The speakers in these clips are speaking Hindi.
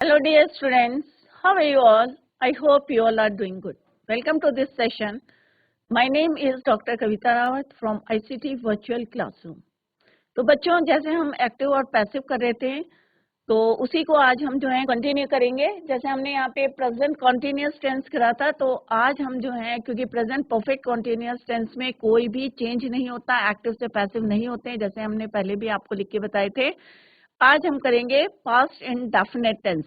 Hello dear students, how are you all? I hope you all are doing good. Welcome to this session. My name is Dr. Kavita Rawat from ICT Virtual Classroom. तो बच्चों, जैसे हम एक्टिव और पैसिव कर रहे थे तो उसी को आज हम जो है कंटिन्यू करेंगे। जैसे हमने यहाँ पे प्रेजेंट कॉन्टिन्यूस टेंस करा था, तो आज हम जो है, क्योंकि प्रेजेंट परफेक्ट कॉन्टिन्यूस टेंस में कोई भी चेंज नहीं होता, एक्टिव से पैसिव नहीं होते हैं, जैसे हमने पहले भी आपको लिख के बताए थे। आज हम करेंगे पास्ट इंडेफिनिट टेंस।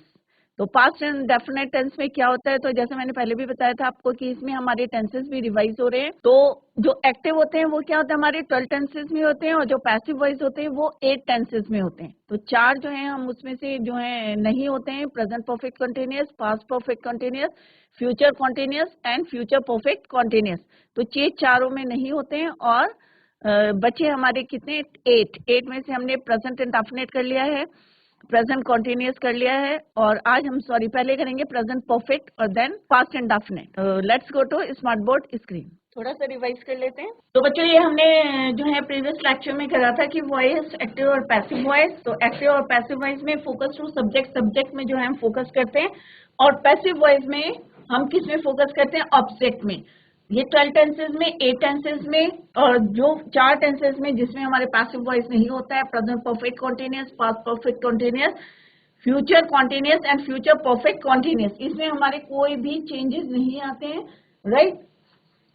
तो पास्ट इंडेफिनिट टेंस में क्या होता है, तो जैसे मैंने पहले भी बताया था आपको कि इसमें हमारे टेंसेस भी रिवाइज हो रहे हैं। तो जो एक्टिव होते हैं वो क्या होता है, हमारे 12 टेंसेस में होते हैं, और जो पैसिव वॉइस होते हैं वो 8 टेंसेस में होते हैं। तो 4 जो है हम उसमें से जो है नहीं होते हैं, present perfect continuous, past perfect continuous, future continuous and future perfect continuous. तो ये चारों में नहीं होते हैं, और बचे हमारे कितने, 8 में से हमने प्रेजेंट इंडेफिनिट कर लिया है, प्रेजेंट कॉन्टिन्यूस कर लिया है, और आज हम पहले करेंगे प्रेजेंट परफेक्ट और then past indefinite. Let's go to smart board screen. थोड़ा सा रिवाइज कर लेते हैं। तो बच्चों, ये हमने जो है प्रीवियस लेक्चर में करा था कि वॉइस एक्टिव और पैसिव वॉइस। तो एक्टिव और पैसिव वॉइस में फोकस टू सब्जेक्ट में जो है हम फोकस करते हैं, और पैसिव वॉइस में हम किस में फोकस करते हैं, ऑब्जेक्ट में। ये 12 टेंसेज में, 8 टेंसेज में, और जो 4 टेंसेज में जिसमें हमारे पैसिव वॉइस नहीं होता है, present perfect continuous, past perfect continuous, future continuous and future perfect continuous, इसमें हमारे कोई भी चेंजेस नहीं आते हैं, राइट।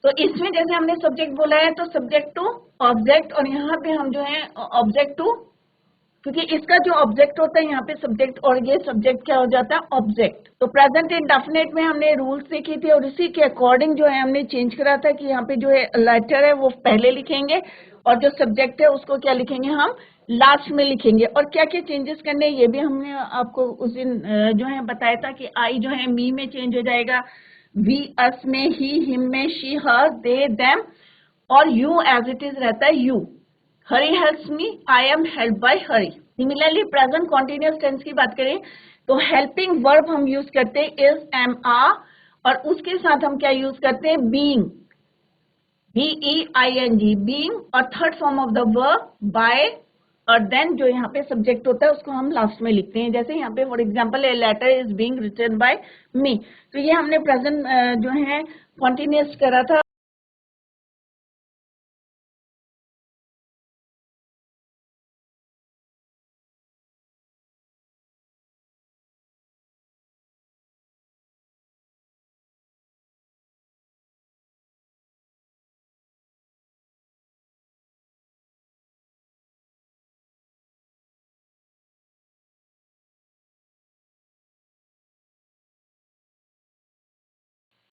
तो इसमें जैसे हमने सब्जेक्ट बोला है तो सब्जेक्ट टू ऑब्जेक्ट, और यहाँ पे हम जो है ऑब्जेक्ट टू, क्योंकि इसका जो ऑब्जेक्ट होता है यहाँ पे सब्जेक्ट, और ये सब्जेक्ट क्या हो जाता है, ऑब्जेक्ट। तो प्रेजेंट इंडेफिनिट में हमने रूल्स सीखी थी, और इसी के अकॉर्डिंग जो है हमने चेंज करा था कि यहाँ पे जो है लेटर है वो पहले लिखेंगे, और जो सब्जेक्ट है उसको क्या लिखेंगे, हम लास्ट में लिखेंगे। और क्या क्या चेंजेस करने ये भी हमने आपको उस दिन जो है बताया था कि आई जो है मी में चेंज हो जाएगा, वी अस में, ही हिम में, शी हर, दे देम, और यू एज इट इज रहता है you. Hari helps me, I am help by Hari. Similarly present continuous tense की बात करें तो हेल्पिंग वर्ब हम यूज करते हैं इज, एम, आर, और उसके साथ हम क्या यूज करते हैं, बीइंग, BEING, बीइंग, और third form of the verb bye, और देन जो यहाँ पे सब्जेक्ट होता है उसको हम लास्ट में लिखते हैं। जैसे यहाँ पे for example a letter is being written by me, तो ये हमने प्रेजेंट जो है कॉन्टिन्यूअस करा था।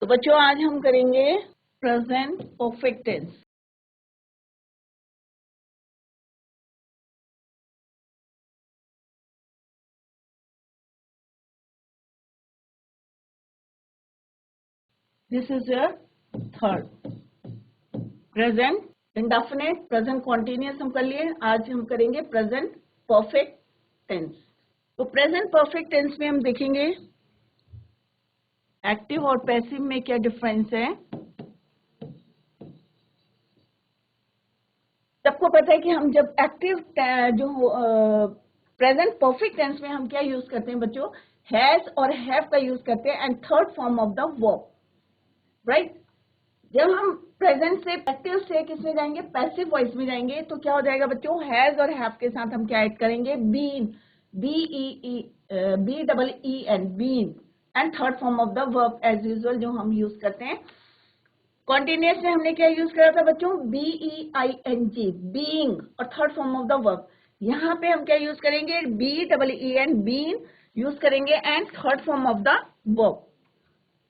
तो बच्चों, आज हम करेंगे present perfect tense. This is your third present indefinite, present continuous हम कर लिए। आज हम करेंगे प्रेजेंट परफेक्ट टेंस। तो प्रेजेंट परफेक्ट टेंस में हम देखेंगे एक्टिव और पैसिव में क्या डिफरेंस है। सबको पता है कि हम जब एक्टिव जो प्रेजेंट परफेक्ट टेंस में हम क्या यूज करते हैं बच्चों, हैज और हैव का यूज करते हैं, and third form of the verb, right. जब हम प्रेजेंट से एक्टिव से किस में जाएंगे, पैसिव वॉइस में जाएंगे, तो क्या हो जाएगा बच्चों, हैज और हैव के साथ हम क्या ऐड करेंगे, been, BEEN, been, and third form of the verb as usual जो हम यूज करते हैं। कॉन्टिन्यूअस में हमने क्या यूज करा था बच्चों, BEING, बीइंग, और third form of the verb. यहाँ पे हम क्या यूज करेंगे, BEEN, बीन यूज करेंगे, and third form of the verb.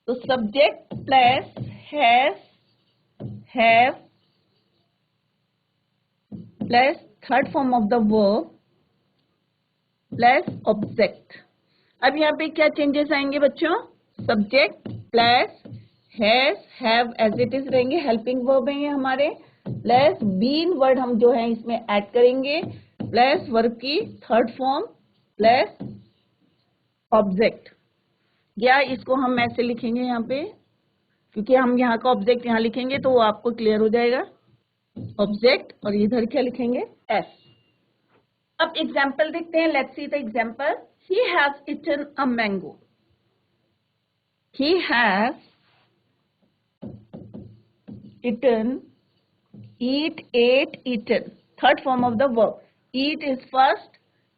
तो subject plus has, have, plus third form of the verb plus object. अब यहाँ पे क्या चेंजेस आएंगे बच्चों, subject plus has, have as it is रहेंगे, हेल्पिंग वर्ब है ये हमारे, प्लस बीन वर्ड हम जो है इसमें ऐड करेंगे, प्लस वर्ब की थर्ड फॉर्म, प्लस ऑब्जेक्ट। या इसको हम ऐसे लिखेंगे यहाँ पे, क्योंकि हम यहाँ का ऑब्जेक्ट यहाँ लिखेंगे तो वो आपको क्लियर हो जाएगा, ऑब्जेक्ट, और इधर क्या लिखेंगे, एस। अब एग्जाम्पल देखते हैं, let's see the example. He has eaten a mango. He has eaten, eat, ate, eaten. Third form of the verb. eat is first,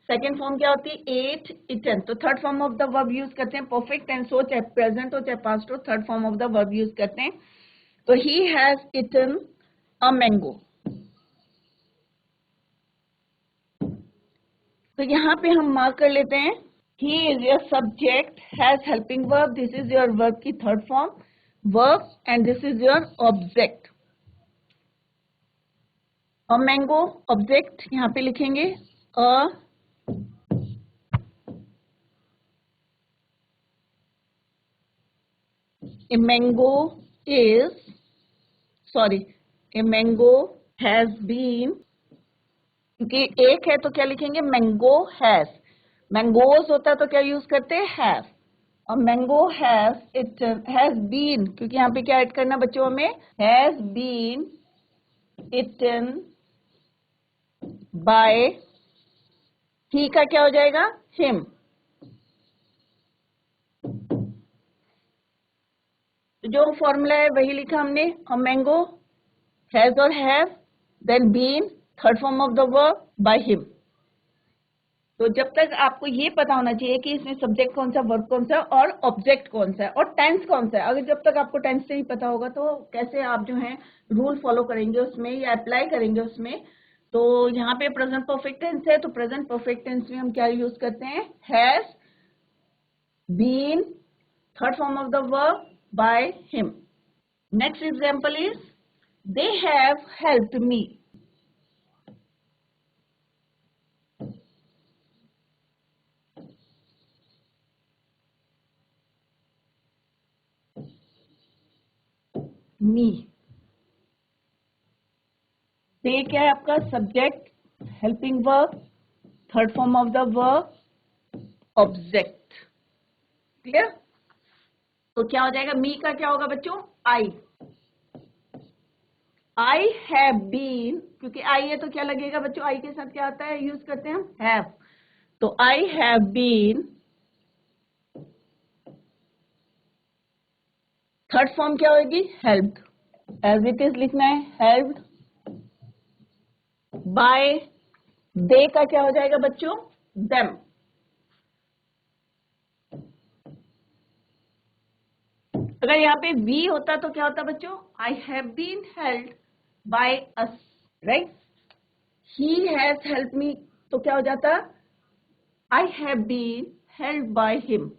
second form क्या होती है? ate, eaten. तो third form of the verb use करते हैं. परफेक्ट टेंस हो, चाहे प्रेजेंट हो, चाहे पास्ट हो, third form of the verb use करते हैं. तो ही हैज eaten अ मैंगो. तो यहाँ पे हम मार्क कर लेते हैं. He is your subject, has helping verb, this is your verb की third form verb, and this is your object. A mango object यहाँ पे लिखेंगे. A mango is, sorry, a mango has been, क्योंकि एक है तो क्या लिखेंगे? Mango has. मैंगोज होता है तो क्या यूज करते हैं? हैव. और mango has eat, has been, क्योंकि यहाँ पे क्या ऐड करना बच्चों में? Has been eaten by. He का क्या हो जाएगा? हिम. जो फॉर्मूला है वही लिखा हमने. और मैंगो हैज और have, then been, third form of the verb, by him. तो जब तक आपको ये पता होना चाहिए कि इसमें सब्जेक्ट कौन सा, वर्ब कौन सा और ऑब्जेक्ट कौन सा है और टेंस कौन सा है. अगर जब तक आपको टेंस नहीं पता होगा तो कैसे आप जो है रूल फॉलो करेंगे उसमें या अप्लाई करेंगे उसमें. तो यहाँ पे प्रेजेंट परफेक्ट टेंस है, तो प्रेजेंट परफेक्ट टेंस में हम क्या यूज करते हैं? Has been, third form of the verb, by him. Next example is they have helped me. Me. They क्या है आपका? Subject, helping verb, third form of the verb, object. Clear? तो क्या हो जाएगा? मी का क्या होगा बच्चों? आई. आई हैव बीन, क्योंकि आई है तो क्या लगेगा बच्चों? आई के साथ क्या आता है? यूज करते हैं हम हैव. तो I have been, third form क्या होगी? हेल्प्ड. एज इट इज लिखना है, हेल्प्ड बाय. दे का क्या हो जाएगा बच्चों? देम. अगर यहाँ पे वी होता तो क्या होता बच्चों? I have been helped by us, right. He has help me, तो क्या हो जाता? I have been help by him.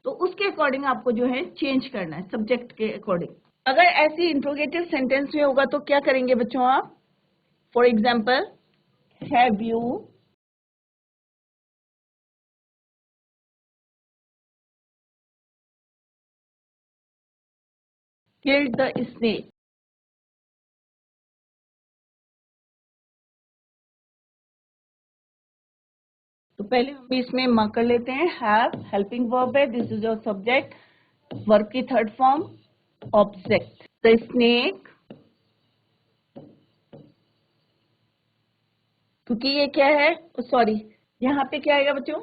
तो उसके अकॉर्डिंग आपको जो है चेंज करना है, सब्जेक्ट के अकॉर्डिंग. अगर ऐसी इंट्रोगेटिव सेंटेंस में होगा तो क्या करेंगे बच्चों आप? For example, have you killed the snake. तो पहले हम इसमें मार्क कर लेते हैं. हैव हेल्पिंग वर्ब है, this is your subject, verb की third form, object. The snake, क्योंकि ये क्या है? सॉरी, यहाँ पे क्या आएगा बच्चों?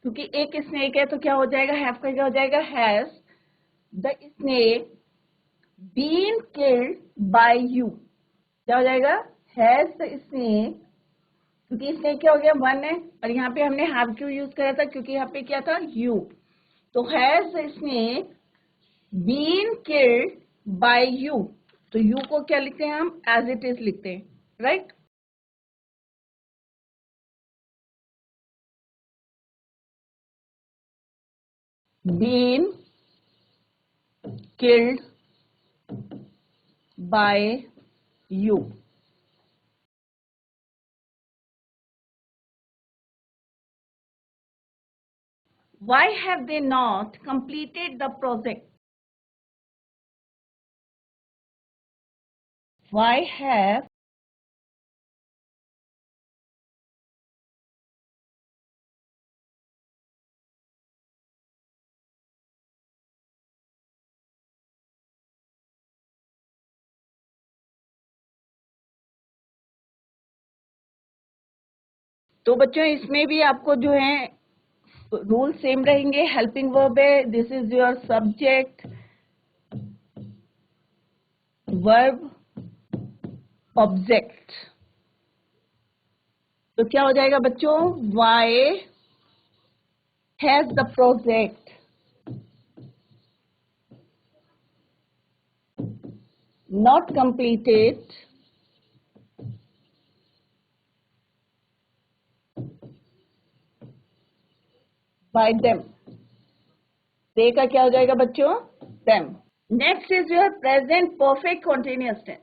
क्योंकि एक स्नेक है तो क्या हो जाएगा? हैव का क्या हो जाएगा? Has the snake been killed by you. क्या हो जाएगा? हैज द स्नेक, क्योंकि स्नेक क्या हो गया? वन है, और यहाँ पे हमने हैव क्यों यूज करा था? क्योंकि यहाँ पे क्या था? यू. तो has the snake been killed by you. तो यू को क्या लिखते हैं हम? एज इट इज लिखते हैं, right. Been killed by you. Why have they not completed the project? Why have तो बच्चों इसमें भी आपको जो है रूल सेम रहेंगे. हेल्पिंग वर्ब है, this is your subject, verb, object. तो क्या हो जाएगा बच्चों? Why has the project not completed by them. They का क्या हो जाएगा बच्चों? Them. Next is your present perfect continuous tense.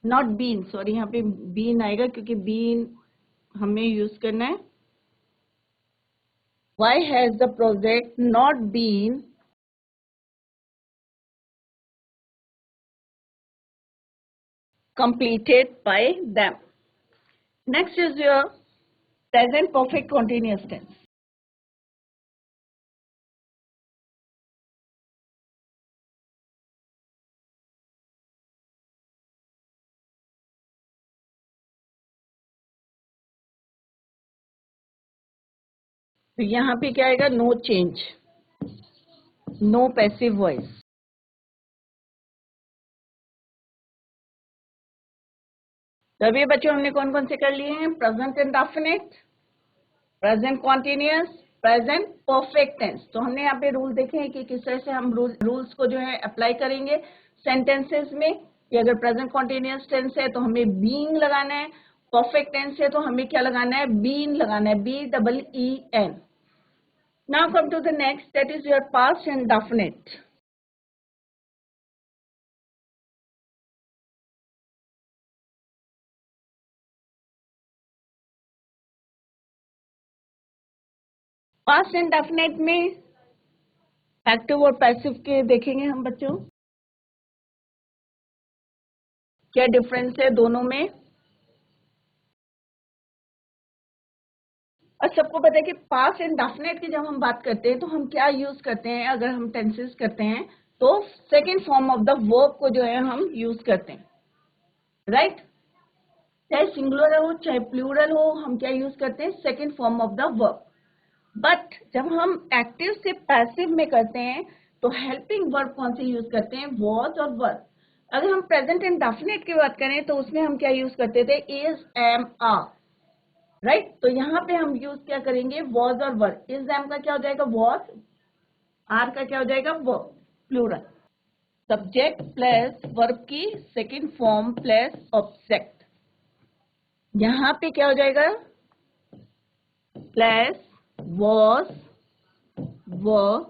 Not been, sorry यहाँ पे बीन आएगा क्योंकि बीन हमें यूज करना है. Why has the project not been completed by them? Next is your present perfect continuous tense. तो यहाँ पे क्या आएगा? No change, no passive voice. तो अभी बच्चों हमने कौन कौन से कर लिए हैं? Present indefinite, present continuous, present perfect tense. तो हमने यहाँ पे रूल देखे हैं कि किस तरह से हम रूल्स को जो है अप्लाई करेंगे सेंटेंसेस में. कि अगर प्रेजेंट कॉन्टिन्यूअस टेंस है तो हमें बीइंग लगाना है, परफेक्ट टेंस है तो हमें क्या लगाना है? बीन लगाना है, BEEN. Now come to the next, that is your past indefinite. Past indefinite में एक्टिव और पैसिव के देखेंगे हम बच्चों. क्या डिफरेंस है दोनों में? और सबको पता है कि पास्ट इंडेफिनिट की जब हम बात करते हैं तो हम क्या यूज करते हैं? अगर हम टेंसेस करते हैं तो second form of the verb को जो है हम यूज करते हैं, राइट? चाहे सिंगुलर हो चाहे प्लूरल हो, हम क्या यूज करते हैं? Second form of the verb. But जब हम एक्टिव से पैसिव में करते हैं तो हेल्पिंग वर्ब कौन से यूज करते हैं? वॉज और वर. अगर हम प्रेजेंट इंडेफिनिट की बात करें तो उसमें हम क्या यूज करते थे? Is, am, are, right? तो यहाँ पे हम यूज क्या करेंगे? वॉज और वर. इज, एम का क्या हो जाएगा? वॉज. आर का क्या हो जाएगा? Verb, plural. Subject plus verb की सेकेंड फॉर्म प्लस ऑब्जेक्ट. यहाँ पे क्या हो जाएगा? Plus was, were,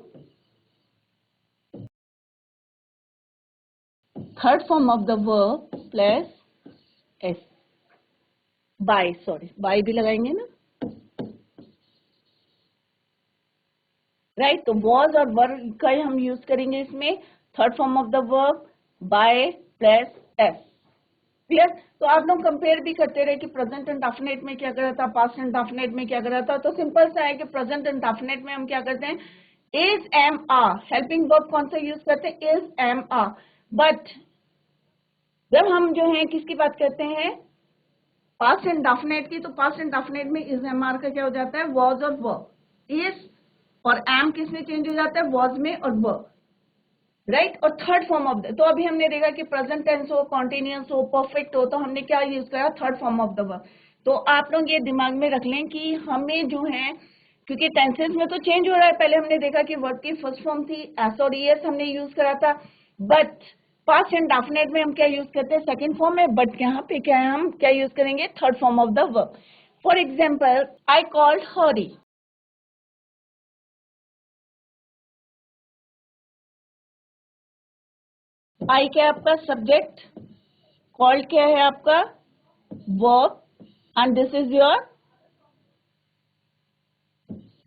third form of the verb plus s. By, sorry by भी लगाएंगे ना, राइट? तो वॉज और वर का हम यूज करेंगे इसमें. Third form of the verb bye plus S. Clear? तो आप लोग कंपेयर भी करते रहे कि प्रेजेंट इंडेफिनिट में क्या करा था, पास्ट इंडेफिनिट में क्या करा था. तो सिंपल सा है कि प्रेजेंट इंडेफिनिट में हम क्या करते हैं? Is, am, are. Helping verb कौन सा यूज करते हैं? Is, am, are. बट जब हम जो है किसकी बात करते हैं? पास्ट इंडेफिनिट की. तो पास्ट इंडेफिनिट में इज, एम, आर का क्या हो जाता है? वॉज और वर्ब. इज और एम किसमें चेंज हो जाता है? वॉज में और वर्ब, राइट? और थर्ड फॉर्म ऑफ द. तो अभी हमने देखा कि प्रेजेंट टेंस हो, कॉन्टिन्यूअस हो, परफेक्ट हो, तो हमने क्या यूज करा? Third form of the verb. तो आप लोग ये दिमाग में रख लें कि हमें जो है, क्योंकि टेंसेस में तो चेंज हो रहा है. पहले हमने देखा कि वर्ब की फर्स्ट फॉर्म थी एस और ईएस हमने यूज करा था. बट पास्ट इंडेफिनिट में हम क्या यूज करते हैं? सेकेंड फॉर्म है. बट यहाँ पे क्या है? हम क्या यूज करेंगे? Third form of the verb. For example, I called Hari. I क्या है आपका? सब्जेक्ट. कॉल्ड क्या है आपका? Verb. And this is your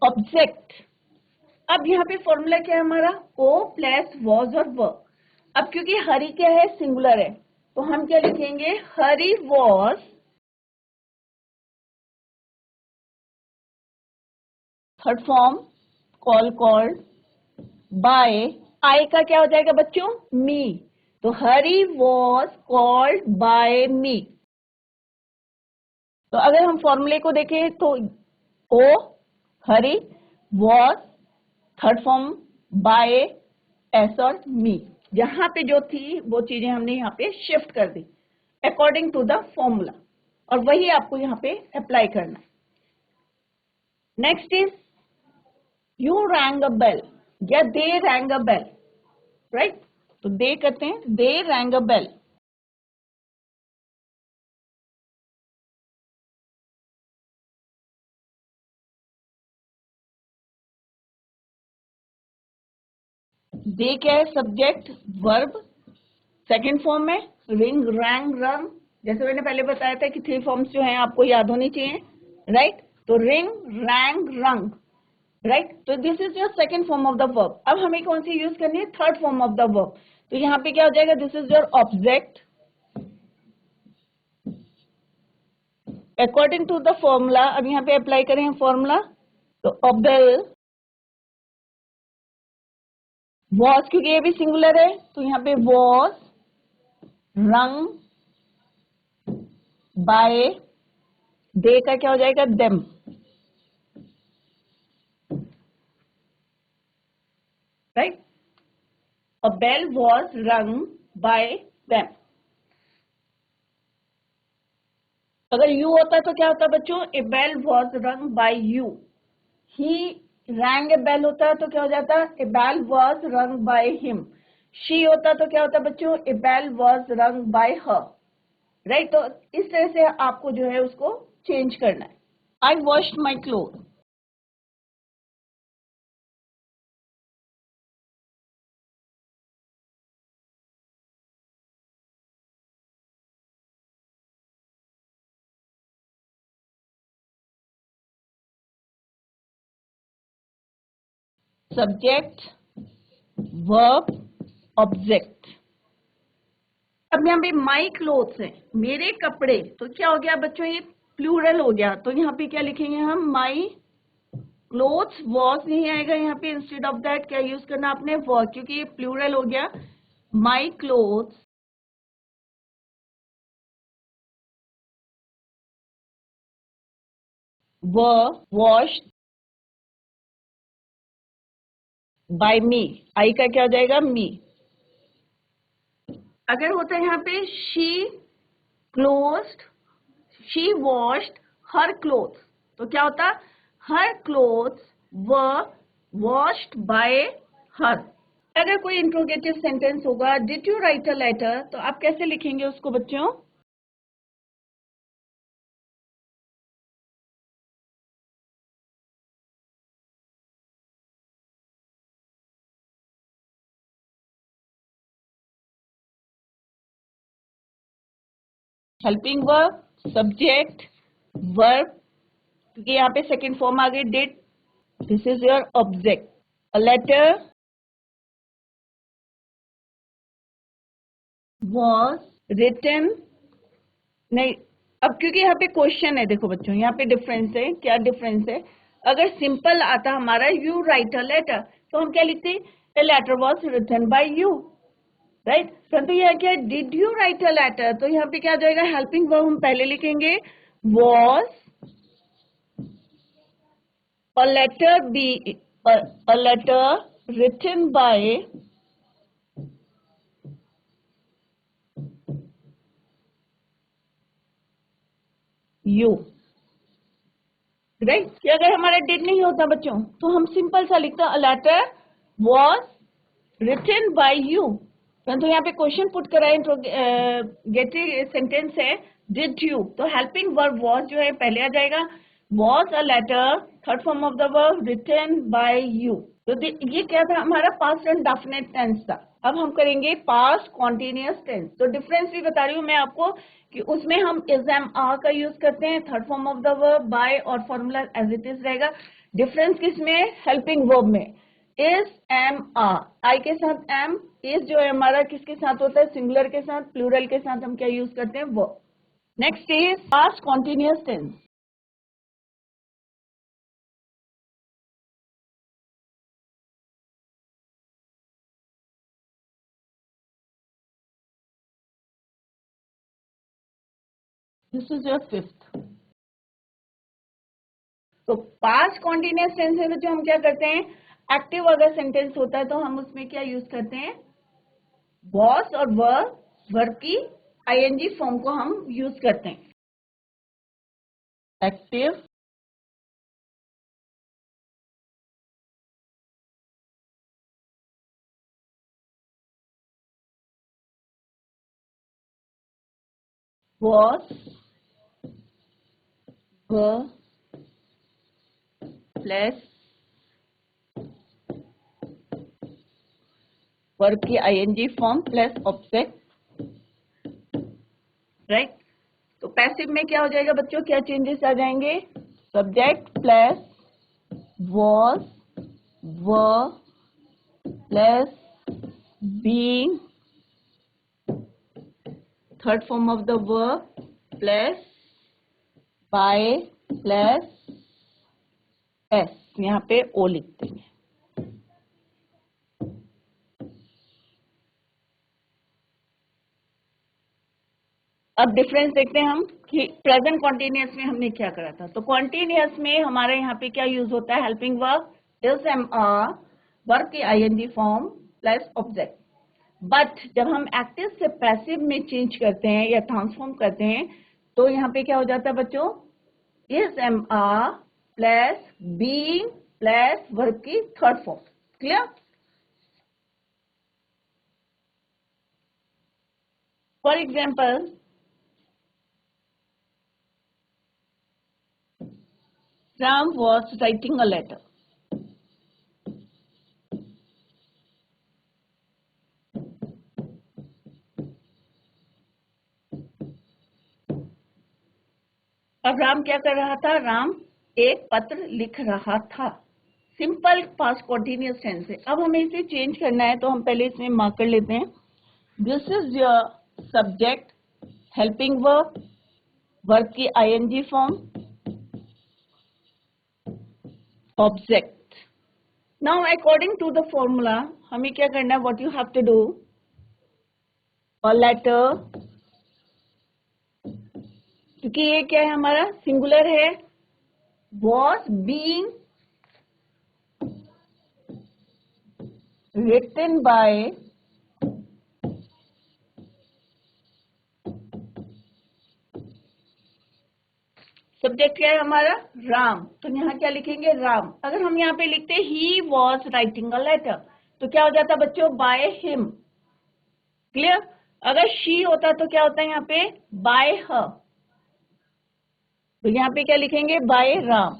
object. अब यहाँ पे फॉर्मूला क्या है हमारा? ओ प्लस वॉज और वर्ब. अब क्योंकि हरी क्या है? सिंगुलर है, तो हम क्या लिखेंगे? Hari was third form, call, called, by. I का क्या हो जाएगा बच्चों? मी. तो Hari was called by me. तो अगर हम फॉर्मूले को देखें तो O Hari, was, third form by, S और मी, यहाँ पे जो थी वो चीजें हमने यहाँ पे शिफ्ट कर दी अकॉर्डिंग टू द फॉर्मूला, और वही आपको यहाँ पे अप्लाई करना है। Next is you rang a bell या they rang a bell, right. तो दे करते हैं, दे रैंग अ बेल। दे क्या है, सब्जेक्ट वर्ब, सेकेंड फॉर्म में रिंग रैंग रंग, जैसे मैंने पहले बताया था कि थ्री फॉर्म्स जो हैं आपको याद होनी चाहिए, राइट। तो रिंग रैंग रंग, राइट। तो this is your second form of the verb. अब हमें कौन सी यूज करनी है, third form of the verb. तो यहाँ पे क्या हो जाएगा, this is your object according to the formula. अब यहाँ पे अप्लाई करें फॉर्मूला, तो ऑब्बेल वॉज, क्योंकि ये भी सिंगुलर है तो यहाँ पे वॉज रंग बाय, दे का क्या हो जाएगा, them, right. A bell was rung by them. अगर यू होता तो क्या होता बच्चों, a bell was rung by you. He rang a bell होता तो क्या हो जाता, a bell was rung by him. She होता तो क्या होता बच्चों, a bell was rung by her, right. तो इस तरह से आपको जो है उसको चेंज करना है। I washed my cloth, subject verb object. अब यहाँ पे माई क्लोथ्स है, मेरे कपड़े, तो क्या हो गया बच्चों, ये प्लूरल हो गया। तो यहाँ पे क्या लिखेंगे हम, माई क्लोथ्स, वॉज नहीं आएगा यहाँ पे, इंस्टेड ऑफ दैट क्या यूज करना आपने, वॉज, क्योंकि ये प्लूरल हो गया। My clothes were washed by me, I का क्या हो जाएगा, मी। अगर होता है यहाँ पे she closed, she washed her clothes, तो क्या होता, her clothes were washed by her. अगर कोई इंट्रोगेटिव सेंटेंस होगा, did you write a letter, तो आप कैसे लिखेंगे उसको बच्चों, हेल्पिंग वर्ब, सब्जेक्ट वर्ब, क्योंकि यहाँ पे सेकेंड फॉर्म आ गई did, this is your object. A letter was written, नहीं, अब क्योंकि यहाँ पे क्वेश्चन है, देखो बच्चों यहाँ पे डिफरेंस है, क्या डिफरेंस है। अगर सिंपल आता हमारा यू राइट अ लेटर, तो हम क्या लिखते, a letter was written by you, right. परंतु यहाँ क्या, did you write a letter, तो यहाँ पे क्या आ जाएगा, हेल्पिंग वर्ब हम पहले लिखेंगे, was a letter be a letter written by you, right. कि अगर हमारा डिड नहीं होता बच्चों, तो हम सिंपल सा लिखता, a letter was written by you। परंतु यहाँ पे क्वेश्चन पुट करा है, इंट्रोगेटिव सेंटेंस है, डिड यू, तो हेल्पिंग वर्ब वॉज जो है पहले आ जाएगा, was a letter, third form of the verb written by you. तो ये क्या था, हमारा पास्ट एंड डेफिनेट टेंस था। अब हम करेंगे पास्ट कॉन्टिन्यूअस टेंस। तो डिफरेंस भी बता रही हूँ मैं आपको कि उसमें हम इज एम आर का यूज करते हैं, third form of the verb bye, और फॉर्मूला एज इट इज रहेगा। डिफरेंस किसमें, हेल्पिंग वर्ब में, इज एम आर, आई के साथ एम, इज जो है हमारा किसके साथ होता है, सिंगुलर के साथ, प्लूरल के साथ हम क्या यूज करते हैं, verb. Next is past continuous tense. This is your fifth. तो पास्ट कॉन्टिन्यूअस टेंस में बच्चों हम क्या करते हैं, एक्टिव अगर सेंटेंस होता है तो हम उसमें क्या यूज करते हैं, वॉस और वर्ब की आईएनजी फॉर्म को हम यूज करते हैं। Active was verb plus verb की ING form plus object, right. तो पैसिव में क्या हो जाएगा बच्चों, क्या चेंजेस आ जाएंगे, subject plus was verb plus being, third form of the verb plus by plus S, यहाँ पे ओ लिखते हैं। अब डिफरेंस देखते हैं हम कि प्रेजेंट कॉन्टिन्यूअस में हमने क्या करा था। तो कॉन्टिन्यूअस में हमारे यहाँ पे क्या यूज होता है, helping verb is am verb की ING form plus object. But जब हम एक्टिव से पैसिव में चेंज करते हैं या ट्रांसफॉर्म करते हैं तो यहाँ पे क्या हो जाता है बच्चों, is am plus being plus verb की third form. Clear? For example, Ram was writing a letter. अब राम क्या कर रहा था, राम एक पत्र लिख रहा था। सिंपल पास्ट कॉन्टिन्यूअस टेंस है। अब हमें इसे चेंज करना है तो हम पहले इसमें मार्क कर लेते हैं, this is your subject, helping verb, verb की ING form, object. Now according to the formula हमें क्या करना है, what you have to do, और लेटर, क्योंकि ये क्या है हमारा सिंगुलर है, was being written by subject क्या है हमारा, राम, तो यहाँ क्या लिखेंगे, राम। अगर हम यहाँ पे लिखते he was writing a letter तो क्या हो जाता बच्चों, बाय हिम। क्लियर? अगर शी होता तो क्या होता है यहाँ पे, बाय हर, तो यहाँ पे क्या लिखेंगे, बाय राम।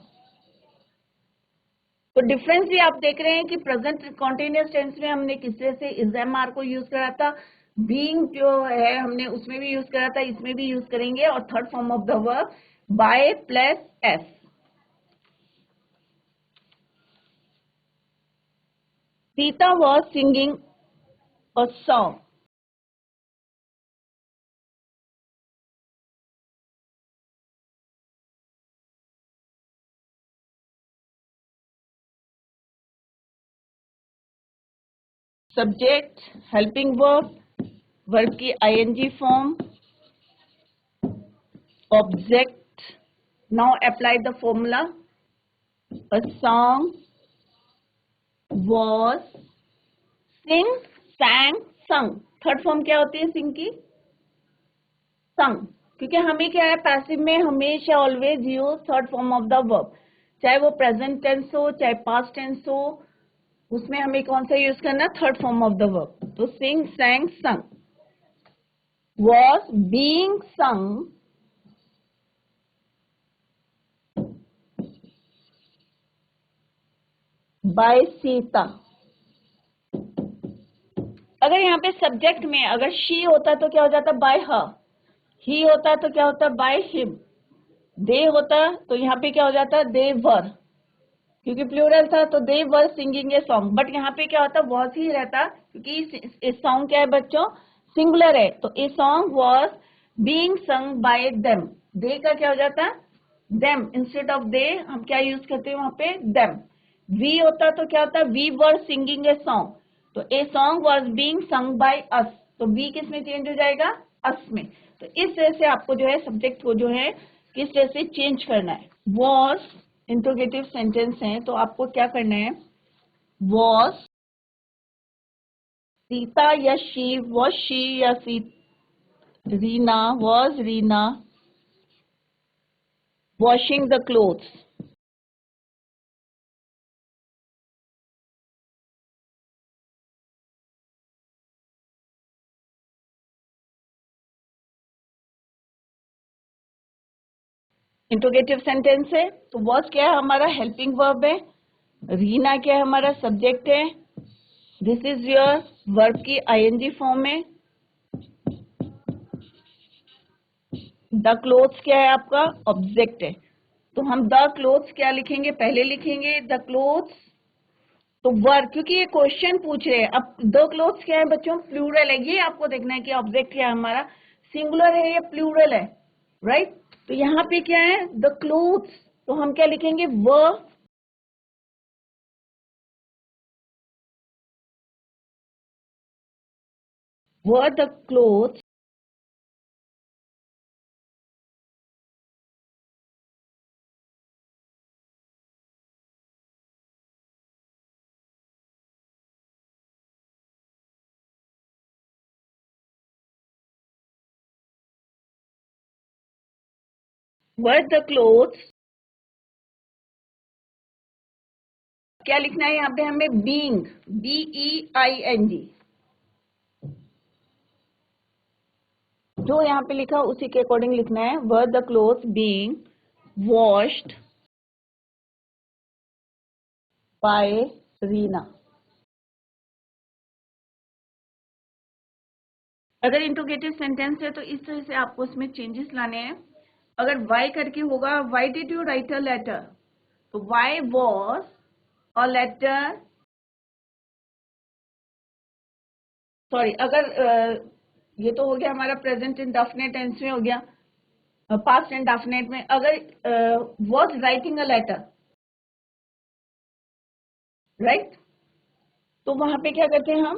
तो डिफरेंस भी आप देख रहे हैं कि प्रेजेंट कॉन्टिन्यूअस टेंस में हमने किस तरह से इज एम आर को यूज करा था, बीइंग जो है हमने उसमें भी यूज करा था, इसमें भी यूज करेंगे, और third form of the verb bye plus S. Sita was singing a song. Subject, helping verb, verb की ing form, object. Now apply the formula. A song was sing, sang, sung. Third form क्या होती है सिंग की, संग, क्योंकि हमें क्या है पैसिव में हमेशा always use third form of the verb, चाहे वो प्रेजेंट टेंस हो चाहे पास्ट टेंस हो, उसमें हमें कौन सा यूज करना, third form of the verb. तो सिंग, sang, sung was being sung by Sita. अगर यहाँ पे सब्जेक्ट में अगर शी होता तो क्या हो जाता, बाय हर, ही होता तो क्या होता, बाय हिम, दे होता तो यहाँ पे क्या हो जाता, दे वर, क्योंकि प्लूरल था तो they were singing a song. But यहाँ पे क्या होता, वॉज ही रहता, क्योंकि सॉन्ग क्या है बच्चों, सिंगुलर है, तो a song was being sung by them. They का क्या हो जाता, देम, इंस्टेड ऑफ दे हम क्या यूज करते हैं वहां पे, देम। वी होता तो क्या होता, we were singing a song, तो a song was being sung by us, तो वी किस में चेंज हो जाएगा, अस में। तो इस तरह से आपको जो है सब्जेक्ट को जो है किस तरह से चेंज करना है, वॉज इंट्रोगेटिव सेंटेंस हैं, तो आपको क्या करना है, वॉज सीता या शी, वॉज शी या सी, Reena, was Reena washing the clothes. Interrogative sentence है, तो वॉज क्या है, हमारा हेल्पिंग वर्ब है, रीना क्या है, हमारा सब्जेक्ट है, दिस इज योर वर्ब की आईएनजी फॉर्म है, द क्लोथ्स क्या है, आपका ऑब्जेक्ट है। तो हम द क्लोथ्स क्या लिखेंगे, पहले लिखेंगे द क्लोथ्स, तो वर्ब, क्योंकि ये क्वेश्चन पूछ रहे हैं। अब द क्लोथ्स क्या है बच्चों, प्लूरल है, ये आपको देखना है कि ऑब्जेक्ट क्या है हमारा, सिंगुलर है या प्लूरल है, राइट। तो यहाँ पे क्या है, द क्लोथ्स, तो हम क्या लिखेंगे, were the clothes were the clothes, क्या लिखना है यहाँ पे हमें, बीइंग, BEING, जो यहाँ पे लिखा उसी के अकॉर्डिंग लिखना है, were the clothes being washed bye Reena. अगर इंट्रोगेटिव सेंटेंस है तो इस तरह से आपको इसमें चेंजेस लाने हैं। अगर वाई करके होगा, why did you write a letter, तो why was a letter, sorry, अगर ये तो हो गया हमारा प्रेजेंट इंडेफिनिट टेंस में हो गया, पास्ट इंडेफिनिट में, अगर was writing a letter, right, तो वहां पे क्या करते हैं हम,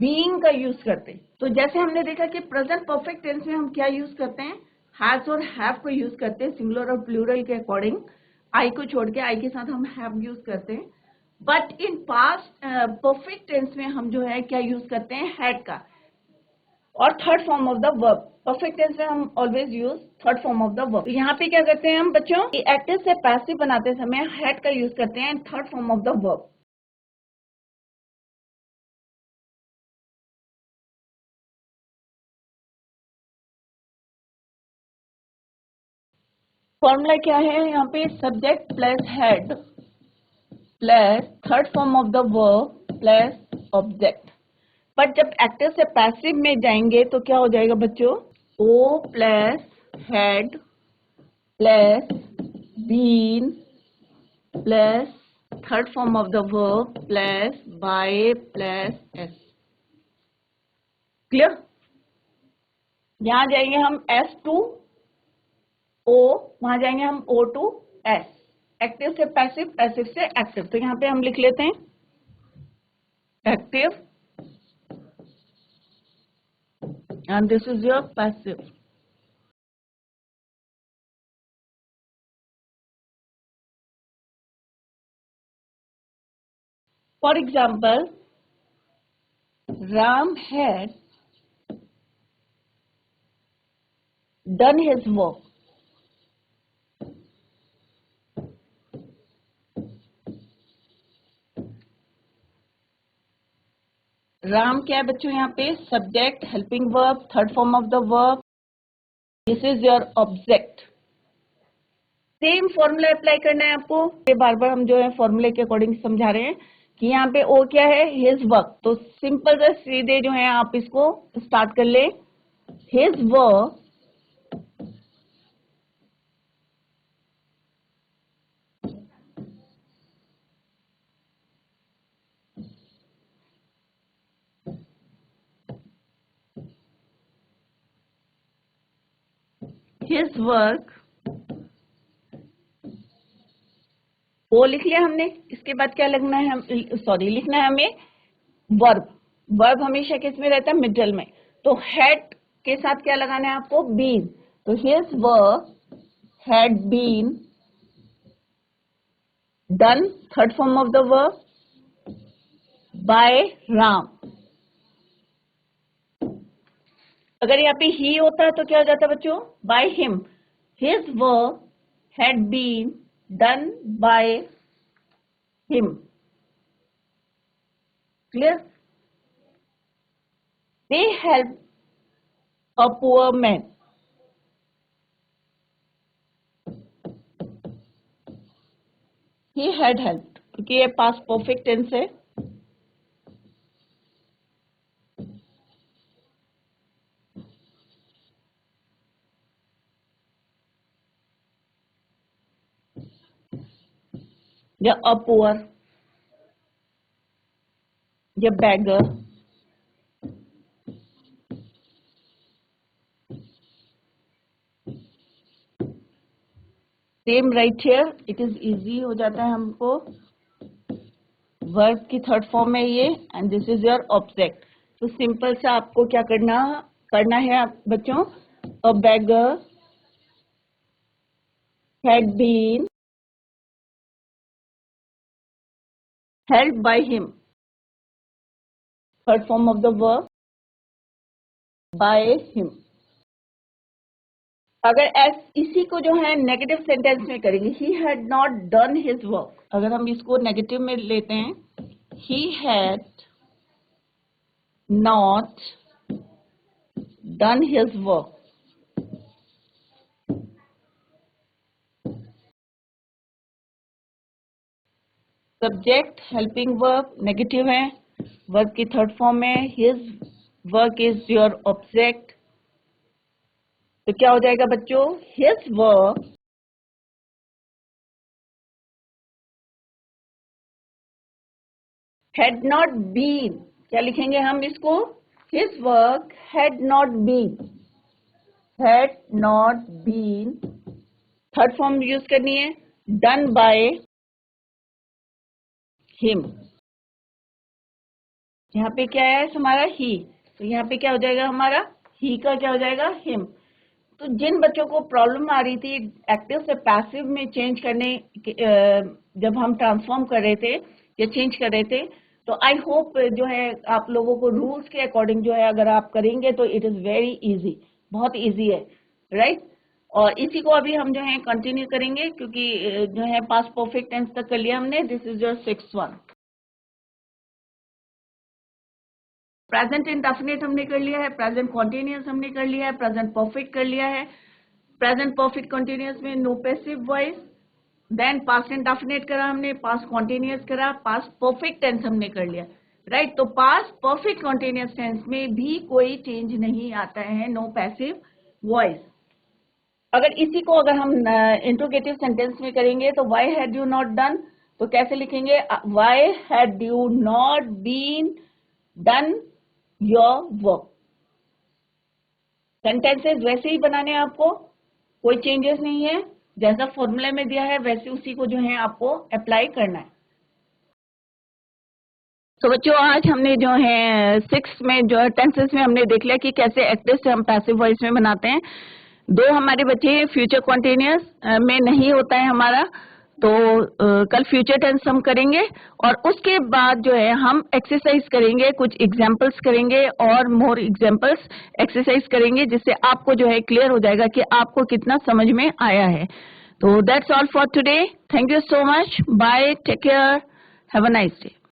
बीइंग का यूज करते हैं। तो जैसे हमने देखा कि प्रेजेंट परफेक्ट टेंस में हम क्या यूज करते हैं, हैज और हैव को यूज करते हैं, सिंगुलर और प्लूरल के अकॉर्डिंग, आई को छोड़ के, आई के साथ हम हैव यूज करते हैं। But in past perfect tense में हम जो है क्या यूज करते हैं, हैड का, और third form of the verb. Perfect tense में हम always use third form of the verb. तो यहाँ पे क्या करते हैं हम बच्चों, एक्टिव से पैसिव बनाते समय हैड का यूज करते हैं, third form of the verb. Formula क्या है यहाँ पे, subject plus had plus third form of the verb plus object. But जब एक्टिव से पैसिव में जाएंगे तो क्या हो जाएगा बच्चों, O plus had plus been plus third form of the verb plus by plus S. Clear. यहां जाएंगे हम एस टू ओ, वहां जाएंगे हम ओ टू एस, एक्टिव से पैसिव, पैसिव से एक्टिव। तो यहाँ पे हम लिख लेते हैं active and this is your passive. For example, Ram had done his work. Ram क्या है बच्चों, यहाँ पे subject, helping verb, third form of the verb, this is your object. Same formula apply करना है आपको, ये बार बार हम जो है फॉर्मूले के अकॉर्डिंग समझा रहे हैं कि यहाँ पे ओ क्या है, हिज वर्क। तो सिंपल से सीधे जो है आप इसको स्टार्ट कर ले, हिज वर्क हिज वर्क, वो लिख लिया हमने। इसके बाद क्या लिखना है, हम सॉरी लिखना है हमें वर्ब। वर्ब हमेशा किस में रहता है, मिडल में। तो हैड के साथ क्या लगाना है आपको, बीन। तो his work had been done, third form of the verb, by Ram. अगर यहाँ पे ही होता तो क्या हो जाता बच्चों? By him, his work had been done by him. Clear? They help a poor man, he had help, क्योंकि ये पास्ट परफेक्ट टेंस है। या अ पुअर, या beggar, same right here, it is easy हो जाता है हमको। वर्ब की थर्ड फॉर्म है ये, and this is your object. तो सिंपल सा आपको क्या करना है आप बच्चों? अ beggar had been helped by him, third form of the verb, by him। अगर इसी को जो है नेगेटिव सेंटेंस में करेंगे, he had not done his work, अगर हम इसको नेगेटिव में लेते हैं, he had not done his work, subject helping verb negative है, वर्ब की थर्ड फॉर्म में, his work is your object. तो क्या हो जाएगा बच्चों? His work had not been, क्या लिखेंगे हम इसको? His work had not been, had not been, third form use करनी है, डन बाय हिम। यहाँ पे क्या है हमारा? ही, तो यहाँ पे क्या हो जाएगा हमारा? ही का क्या हो जाएगा? हिम। तो जिन बच्चों को प्रॉब्लम आ रही थी एक्टिव से पैसिव में चेंज करने जब हम ट्रांसफॉर्म कर रहे थे या चेंज कर रहे थे, तो आई होप जो है आप लोगों को रूल्स के अकॉर्डिंग जो है अगर आप करेंगे तो इट इज वेरी इजी, बहुत इजी है, राइट? और इसी को अभी हम जो है कंटिन्यू करेंगे, क्योंकि जो है पास्ट परफेक्ट टेंस तक कर लिया हमने। This is your 6th one. Present indefinite हमने कर लिया है, प्रेजेंट कॉन्टिन्यूअस हमने कर लिया है, प्रेजेंट परफेक्ट कर लिया है, प्रेजेंट परफेक्ट कंटिन्यूअस में no passive voice, then past indefinite करा हमने, पास्ट कॉन्टिन्यूअस करा, पास्ट परफेक्ट टेंस हमने कर लिया, राइट? तो पास्ट परफेक्ट कॉन्टिन्यूअस टेंस में भी कोई चेंज नहीं आता है, नो पैसिव वॉइस। अगर इसी को अगर हम इंट्रोगेटिव सेंटेंस में करेंगे तो why had you not done, तो कैसे लिखेंगे? Why had you not been done your work. Sentences वैसे ही बनाने हैं आपको, कोई चेंजेस नहीं है, जैसा फॉर्मूले में दिया है वैसे उसी को जो है आपको अप्लाई करना है। तो बच्चों आज हमने जो है 6 में जो है टेंसेस में हमने देख लिया कि कैसे एक्टिव से हम पैसिव वॉइस में बनाते हैं। 2 हमारे बच्चे हैं फ्यूचर कॉन्टिन्यूअस में नहीं होता है हमारा, तो कल फ्यूचर टेंस हम करेंगे और उसके बाद जो है हम एक्सरसाइज करेंगे, कुछ एग्जांपल्स करेंगे और मोर एग्जांपल्स एक्सरसाइज करेंगे, जिससे आपको जो है क्लियर हो जाएगा कि आपको कितना समझ में आया है। तो that's all for today, thank you so much, bye, take care, have a nice day.